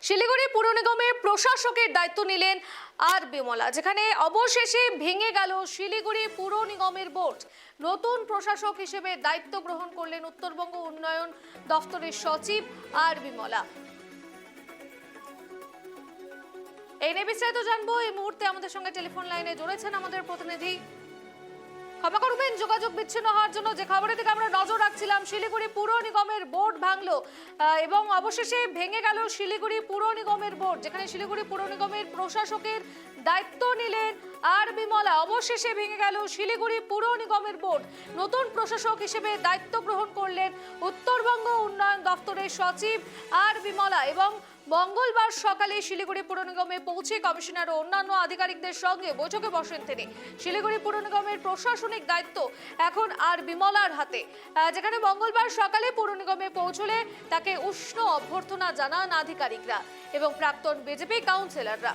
শিলিগুড়ি পুর নিগমের প্রশাসকের দায়িত্ব নিলেন আর বিমলা, যেখানে অবশেষে ভেঙে গেল শিলিগুড়ি পুর নিগমের বোর্ড। নতুন প্রশাসক হিসেবে দায়িত্ব গ্রহণ করলেন উত্তরবঙ্গ উন্নয়ন দফতরের সচিব আর বিমলা। এই নিয়ে বিস্তারিত জানবো। এই মুহূর্তে আমাদের সঙ্গে টেলিফোন লাইনে জড়েছেন আমাদের প্রতিনিধি। ক্ষমা করবেন যোগাযোগ বিচ্ছিন্ন হওয়ার জন্য। যে খবরের দিকে আমরা নজর রাখছিলাম, শিলিগুড়ি পুর নিগমের বোর্ড ভাঙলো এবং অবশেষে ভেঙে গেল শিলিগুড়ি পুর নিগমের বোর্ড, যেখানে শিলিগুড়ি পুর নিগমের প্রশাসকের দায়িত্ব নিলেন আর বিমলা। অবশেষে ভেঙে গেল শিলিগুড়ি পুর নিগমের বোর্ড। নতুন প্রশাসক হিসেবে দায়িত্ব গ্রহণ করলেন উত্তরবঙ্গ উন্নয়ন দফতরের সচিব আর বিমলা এবং মঙ্গলবার সকালে শিলিগুড়ি পুর নিগমে পৌঁছে কমিশনার ও অন্যান্য আধিকারিকদের সঙ্গে বৈঠকে বসেন তিনি। শিলিগুড়ি পুর নিগমের প্রশাসনিক দায়িত্ব এখন আর বিমলার হাতে, যেখানে মঙ্গলবার সকালে পুর নিগমে পৌঁছলে তাকে উষ্ণ অভ্যর্থনা জানান আধিকারিকরা এবং প্রাক্তন বিজেপি কাউন্সিলররা।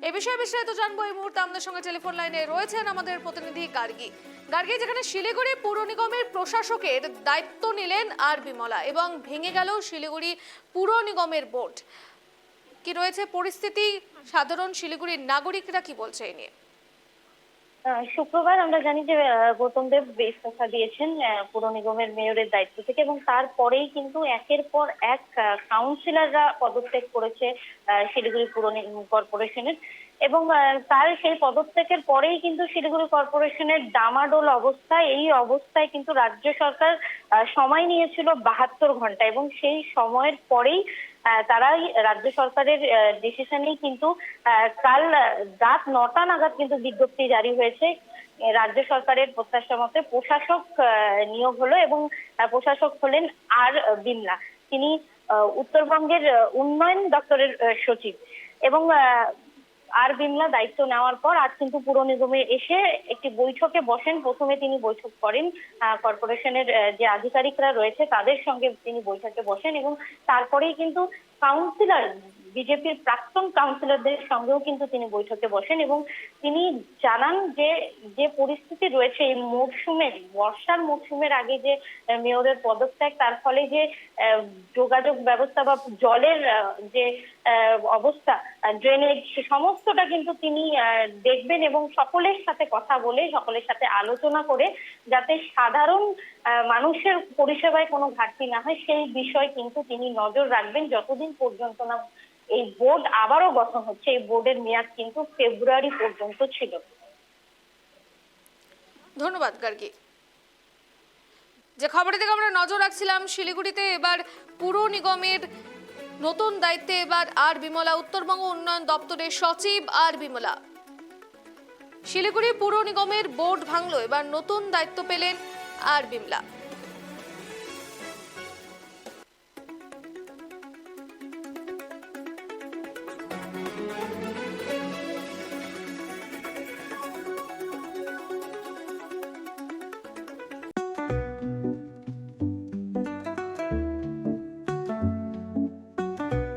এ বিষয়ে বিস্তারিত জানবো। এই মুহূর্তে আমাদের সঙ্গে টেলিফোন লাইনে রয়েছেন আমাদের প্রতিনিধি গার্গী। যেখানে শিলিগুড়ি পুর নিগমের প্রশাসকের দায়িত্ব নিলেন আর বিমলা এবং ভেঙে গেল শিলিগুড়ি পুর নিগমের বোর্ড। কি রয়েছে পরিস্থিতি, সাধারণ শিলিগুড়ির নাগরিকরা কি বলছে এই নিয়ে? শুক্রবার আমরা জানি যে গৌতম দেব ইস্তফা দিয়েছেন পুর নিগমের মেয়রের দায়িত্ব থেকে, এবং তারপরেই কিন্তু একের পর এক কাউন্সিলররা পদত্যাগ করেছে শিলিগুড়ি পুর কর্পোরেশনের, এবং তার সেই পদত্যাগের পরেই কিন্তু শিলিগুড়ি কর্পোরেশনের ডামাডোল অবস্থা। এই অবস্থায় কিন্তু রাজ্য সরকার সময় নিয়েছিল 72 ঘন্টা, এবং সেই সময়ের পরেই তারাই রাজ্য সরকারের ডিসিশনেই কিন্তু কাল রাত 9টা নাগাদ কিন্তু বিজ্ঞপ্তি জারি হয়েছে। রাজ্য সরকারের প্রত্যাশা মতে প্রশাসক নিয়োগ হলো, এবং প্রশাসক হলেন আর বিমলা। তিনি উত্তরবঙ্গের উন্নয়ন দপ্তরের সচিব, এবং আর বিমলা দায়িত্ব নেওয়ার পর আজ কিন্তু পুর নিগমে এসে একটি বৈঠকে বসেন। প্রথমে তিনি বৈঠক করেন কর্পোরেশনের যে আধিকারিকরা রয়েছে তাদের সঙ্গে তিনি বৈঠকে বসেন, এবং তারপরেই কিন্তু কাউন্সিলর বিজেপির প্রাক্তন কাউন্সিলরদের সঙ্গেও কিন্তু তিনি বৈঠকে বসেন, এবং তিনি জানান যে যে পরিস্থিতি রয়েছে এই মরশুমের, বর্ষার মরশুমের আগে যে মেয়রের পদত্যাগ, তার ফলে যে যোগাযোগ ব্যবস্থা বা জলের যে অবস্থা, ড্রেনেজ, সমস্তটা কিন্তু তিনি দেখবেন এবং সকলের সাথে কথা বলে, সকলের সাথে আলোচনা করে যাতে সাধারণ মানুষের পরিষেবায় কোনো ঘাটতি না হয় সেই বিষয় কিন্তু তিনি নজর রাখবেন যতদিন পর্যন্ত না এই বোর্ড আবারও গঠন হচ্ছে। এই বোর্ডের মেয়াদ কিন্তু ফেব্রুয়ারি পর্যন্ত ছিল। ধন্যবাদ গার্গী। যে খবরের দিকে আমরা নজর রাখছিলাম, শিলিগুড়িতে এবার পুর নিগমের নতুন দায়িত্বে এবার আর বিমলা, উত্তরবঙ্গ উন্নয়ন দপ্তরের সচিব আর বিমলা। শিলিগুড়ি পুর নিগমের বোর্ড ভাঙলো, এবার নতুন দায়িত্ব পেলেন আর বিমলা।